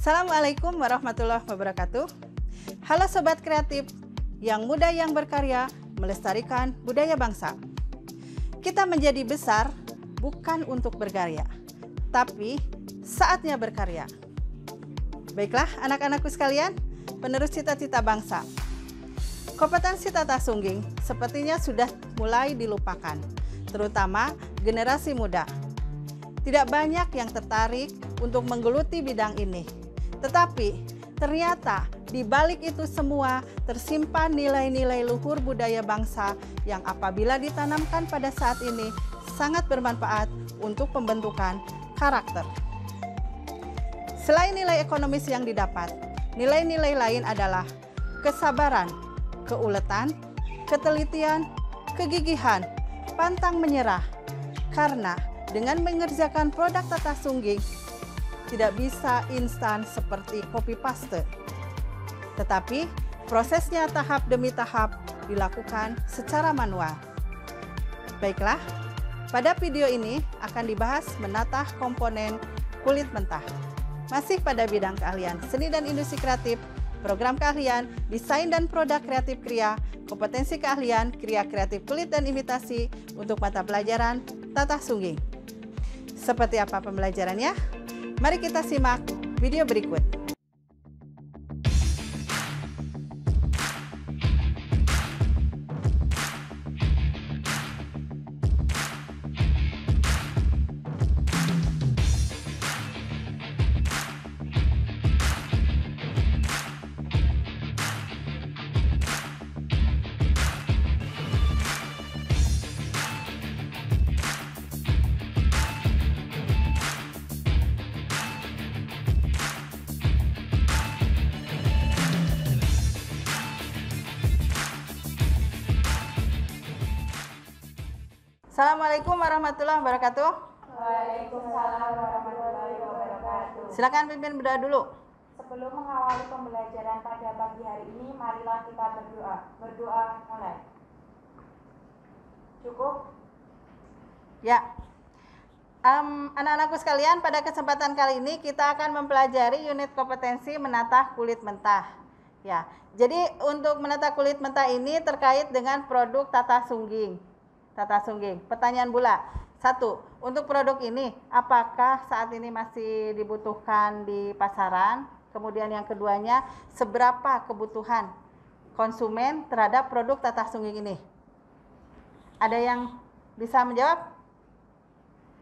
Assalamualaikum warahmatullahi wabarakatuh. Halo Sobat Kreatif, yang muda yang berkarya melestarikan budaya bangsa. Kita menjadi besar bukan untuk berkarya, tapi saatnya berkarya. Baiklah anak-anakku sekalian, penerus cita-cita bangsa. Kompetensi tata sungging sepertinya sudah mulai dilupakan, terutama generasi muda. Tidak banyak yang tertarik untuk menggeluti bidang ini. Tetapi ternyata di balik itu semua tersimpan nilai-nilai luhur budaya bangsa yang apabila ditanamkan pada saat ini sangat bermanfaat untuk pembentukan karakter. Selain nilai ekonomis yang didapat, nilai-nilai lain adalah kesabaran, keuletan, ketelitian, kegigihan, pantang menyerah. Karena dengan mengerjakan produk tata sungging tidak bisa instan seperti copy paste, tetapi prosesnya tahap demi tahap dilakukan secara manual. Baiklah, pada video ini akan dibahas menata komponen kulit mentah. Masih pada bidang keahlian seni dan industri kreatif, program keahlian desain dan produk kreatif kria, kompetensi keahlian kria kreatif kulit dan imitasi untuk mata pelajaran tata sungging. Seperti apa pembelajarannya? Mari kita simak video berikut. Assalamualaikum warahmatullahi wabarakatuh. Waalaikumsalam warahmatullahi wabarakatuh. Silakan pimpin berdoa dulu. Sebelum mengawali pembelajaran pada pagi hari ini, marilah kita berdoa. Berdoa mulai. Cukup? Ya. Anak-anakku sekalian, pada kesempatan kali ini kita akan mempelajari unit kompetensi menata kulit mentah. Ya. Jadi untuk menata kulit mentah ini terkait dengan produk tata sungging. Tata sungging. Pertanyaan pula. 1. Untuk produk ini, apakah saat ini masih dibutuhkan di pasaran? Kemudian yang keduanya, seberapa kebutuhan konsumen terhadap produk tata sungging ini? Ada yang bisa menjawab?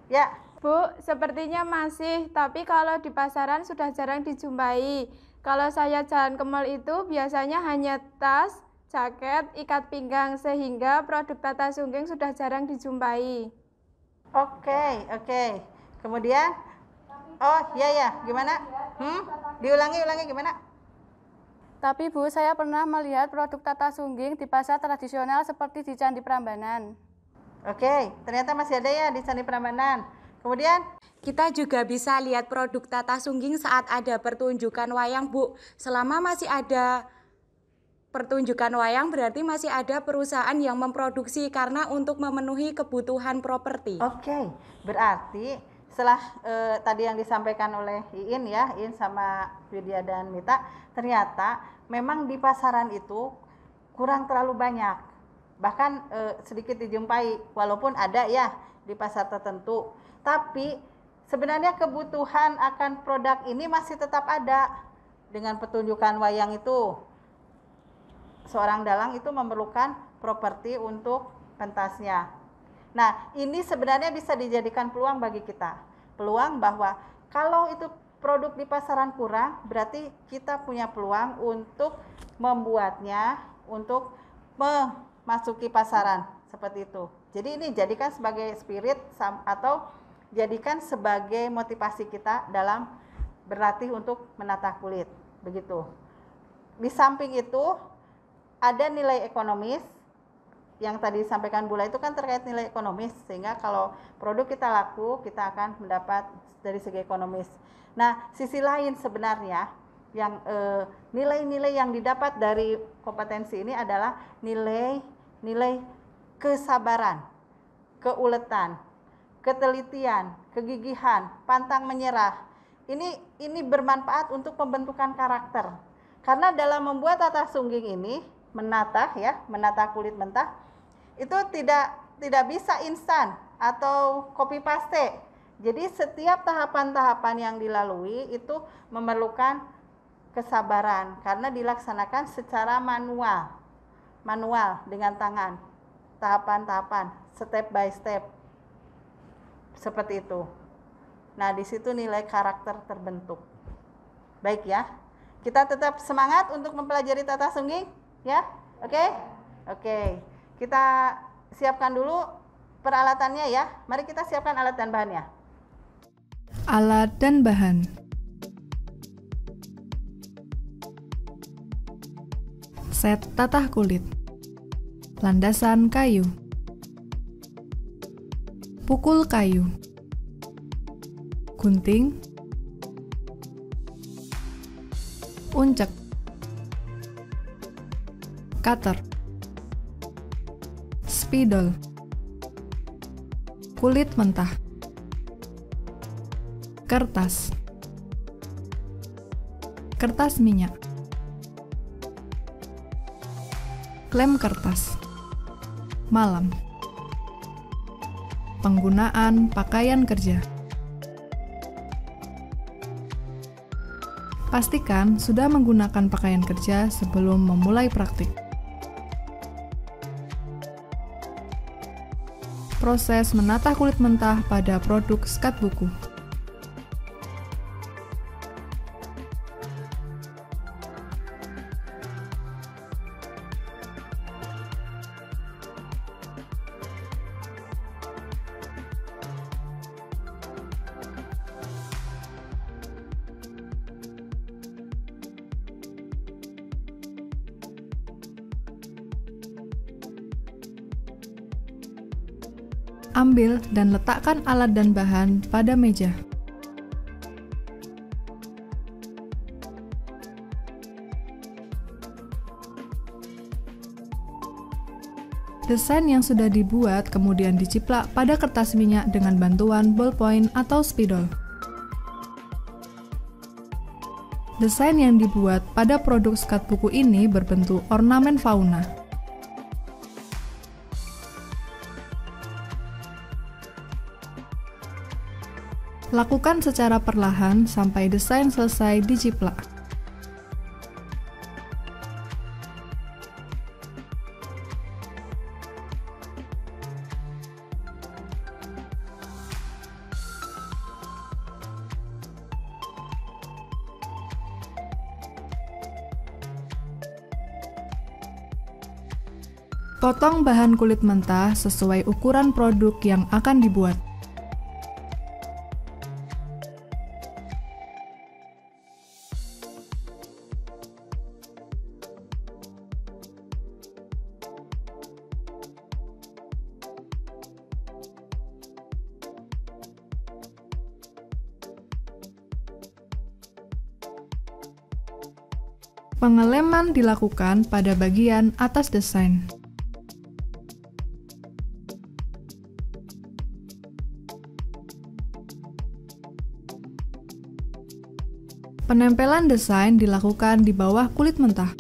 Ya. Bu, sepertinya masih, tapi kalau di pasaran sudah jarang dijumpai. Kalau saya jalan ke mall itu biasanya hanya tas, jaket, ikat pinggang, sehingga produk tata sungging sudah jarang dijumpai. Oke. Kemudian, oh ya, gimana? Diulangi gimana? Tapi Bu, saya pernah melihat produk tata sungging di pasar tradisional seperti di Candi Prambanan. Oke, ternyata masih ada ya di Candi Prambanan. Kemudian, kita juga bisa lihat produk tata sungging saat ada pertunjukan wayang, Bu. Selama masih ada pertunjukan wayang berarti masih ada perusahaan yang memproduksi karena untuk memenuhi kebutuhan properti. Oke, berarti setelah tadi yang disampaikan oleh Iin sama Widya dan Mita, ternyata memang di pasaran itu kurang terlalu banyak, bahkan sedikit dijumpai, walaupun ada ya di pasar tertentu, tapi sebenarnya kebutuhan akan produk ini masih tetap ada. Dengan pertunjukan wayang itu, seorang dalang itu memerlukan properti untuk pentasnya. Nah, ini sebenarnya bisa dijadikan peluang bagi kita. Peluang bahwa kalau itu produk di pasaran kurang, berarti kita punya peluang untuk membuatnya, untuk memasuki pasaran, seperti itu. Jadi ini jadikan sebagai spirit atau jadikan sebagai motivasi kita dalam berlatih untuk menata kulit, begitu. Di samping itu, ada nilai ekonomis yang tadi disampaikan Bula, itu kan terkait nilai ekonomis, sehingga kalau produk kita laku kita akan mendapat dari segi ekonomis. Nah, sisi lain sebenarnya yang nilai-nilai yang didapat dari kompetensi ini adalah nilai kesabaran, keuletan, ketelitian, kegigihan, pantang menyerah. ini bermanfaat untuk pembentukan karakter. Karena dalam membuat tata sungging ini, menata kulit mentah, itu tidak bisa instan atau copy paste. Jadi setiap tahapan-tahapan yang dilalui itu memerlukan kesabaran karena dilaksanakan secara manual dengan tangan. Tahapan-tahapan, step by step. Seperti itu. Nah, di situ nilai karakter terbentuk. Baik ya. Kita tetap semangat untuk mempelajari tata sungging, ya. Oke? Oke. Kita siapkan dulu peralatannya ya. Mari kita siapkan alat dan bahannya. Alat dan bahan. Set tatah kulit. Landasan kayu. Pukul kayu. Gunting. Uncek. Cutter. Spidol. Kulit mentah. Kertas. Kertas minyak. Lem kertas. Malam. Penggunaan pakaian kerja. Pastikan sudah menggunakan pakaian kerja sebelum memulai praktik. Proses menata kulit mentah pada produk skat buku. Ambil dan letakkan alat dan bahan pada meja. Desain yang sudah dibuat kemudian diciplak pada kertas minyak dengan bantuan ballpoint atau spidol. Desain yang dibuat pada produk skat buku ini berbentuk ornamen fauna. Lakukan secara perlahan sampai desain selesai diciplak. Potong bahan kulit mentah sesuai ukuran produk yang akan dibuat. Pengeleman dilakukan pada bagian atas desain. Penempelan desain dilakukan di bawah kulit mentah.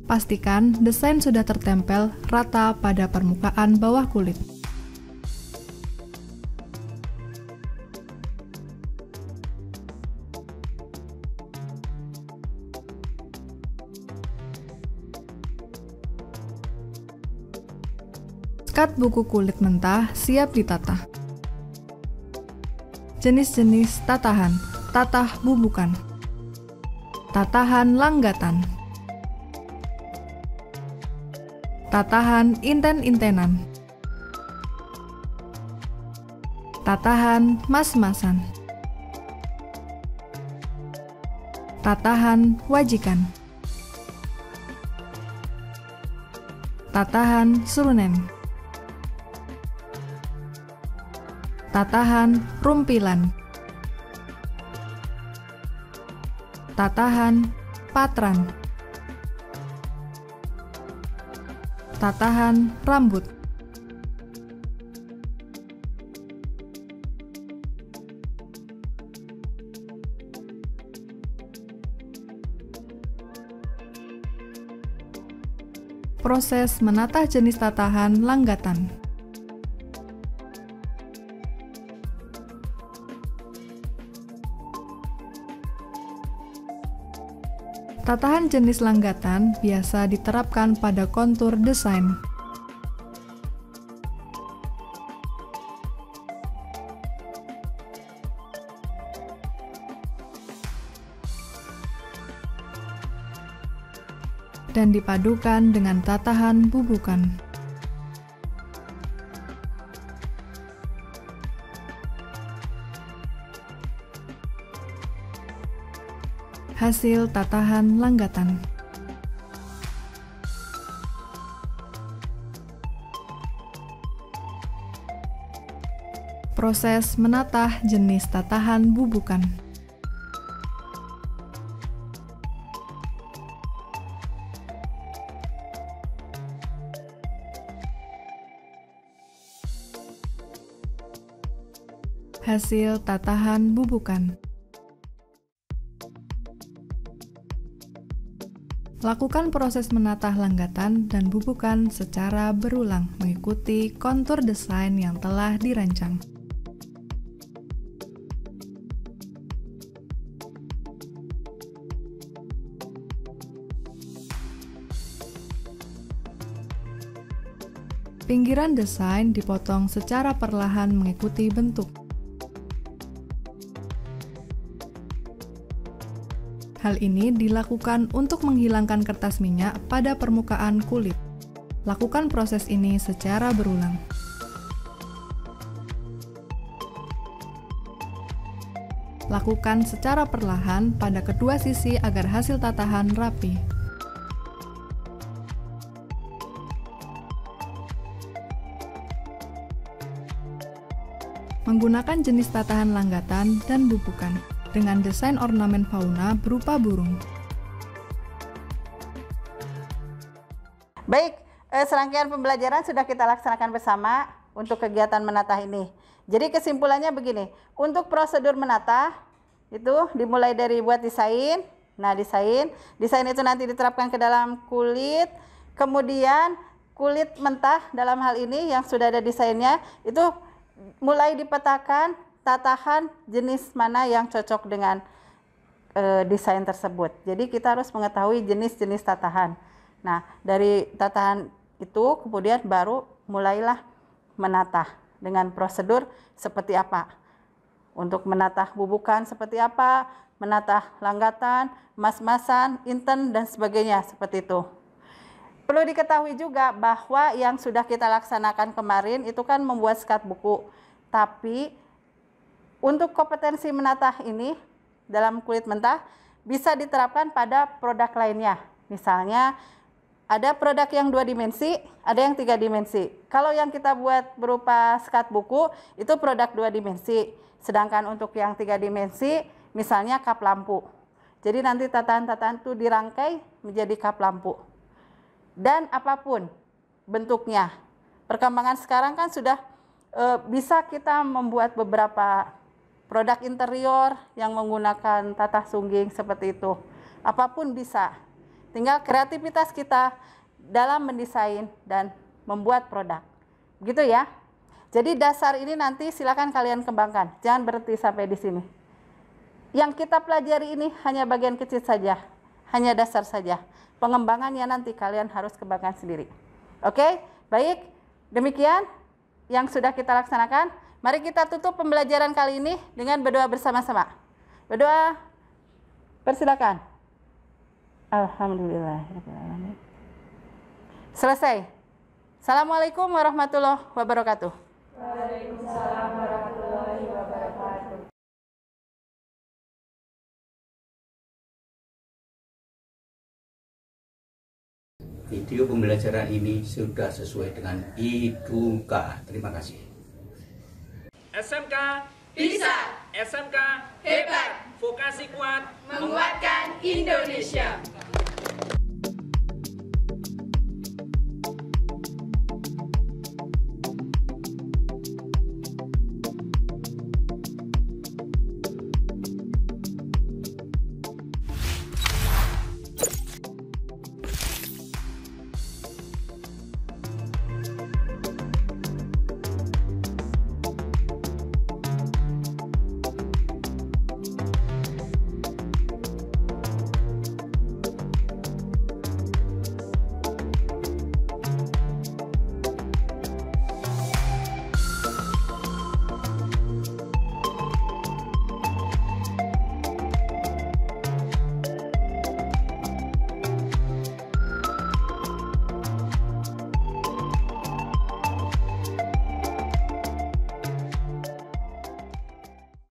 Pastikan desain sudah tertempel rata pada permukaan bawah kulit. Skat buku kulit mentah siap ditata. Jenis-jenis tatahan: tatah bubukan, tatahan langgatan, tatahan inten-intenan, tatahan mas-masan, tatahan wajikan, tatahan surunen, tatahan rumpilan, tatahan patran, tatahan rambut, Proses menatah jenis tatahan langgatan. Tatahan jenis langgatan biasa diterapkan pada kontur desain. Dan dipadukan dengan tatahan bubukan. Hasil tatahan langgatan. Proses menatah jenis tatahan bubukan. Hasil tatahan bubukan. Lakukan proses menatah langgatan dan bubukan secara berulang mengikuti kontur desain yang telah dirancang. Pinggiran desain dipotong secara perlahan mengikuti bentuk. Hal ini dilakukan untuk menghilangkan kertas minyak pada permukaan kulit. Lakukan proses ini secara berulang. Lakukan secara perlahan pada kedua sisi agar hasil tatahan rapi. Menggunakan jenis tatahan langgatan dan bubukan dengan desain ornamen fauna berupa burung. Baik, serangkaian pembelajaran sudah kita laksanakan bersama untuk kegiatan menatah ini. Jadi kesimpulannya begini, untuk prosedur menatah itu dimulai dari buat desain. Nah, desain itu nanti diterapkan ke dalam kulit, kemudian kulit mentah dalam hal ini yang sudah ada desainnya itu mulai dipetakan tatahan jenis mana yang cocok dengan desain tersebut. Jadi kita harus mengetahui jenis-jenis tatahan. Nah, dari tatahan itu kemudian baru mulailah menatah dengan prosedur seperti apa. Untuk menatah bubukan seperti apa, menatah langgatan, mas-masan, inten, dan sebagainya seperti itu. Perlu diketahui juga bahwa yang sudah kita laksanakan kemarin itu kan membuat skat buku. Tapi untuk kompetensi menatah ini dalam kulit mentah bisa diterapkan pada produk lainnya. Misalnya ada produk yang 2 dimensi, ada yang 3 dimensi. Kalau yang kita buat berupa skat buku itu produk 2 dimensi. Sedangkan untuk yang 3 dimensi misalnya kap lampu. Jadi nanti tatahan-tatahan itu dirangkai menjadi kap lampu. Dan apapun bentuknya. Perkembangan sekarang kan sudah bisa kita membuat beberapa produk interior yang menggunakan tatah sungging seperti itu. Apapun bisa. Tinggal kreativitas kita dalam mendesain dan membuat produk. Begitu ya. Jadi dasar ini nanti silakan kalian kembangkan. Jangan berhenti sampai di sini. Yang kita pelajari ini hanya bagian kecil saja. Hanya dasar saja. Pengembangannya nanti kalian harus kembangkan sendiri. Oke? Baik. Demikian yang sudah kita laksanakan. Mari kita tutup pembelajaran kali ini dengan berdoa bersama-sama. Berdoa, persilakan. Alhamdulillah. Selesai. Assalamualaikum warahmatullahi wabarakatuh. Waalaikumsalam warahmatullahi wabarakatuh. Video pembelajaran ini sudah sesuai dengan IDUK. Terima kasih. SMK bisa, SMK hebat, vokasi kuat menguatkan Indonesia.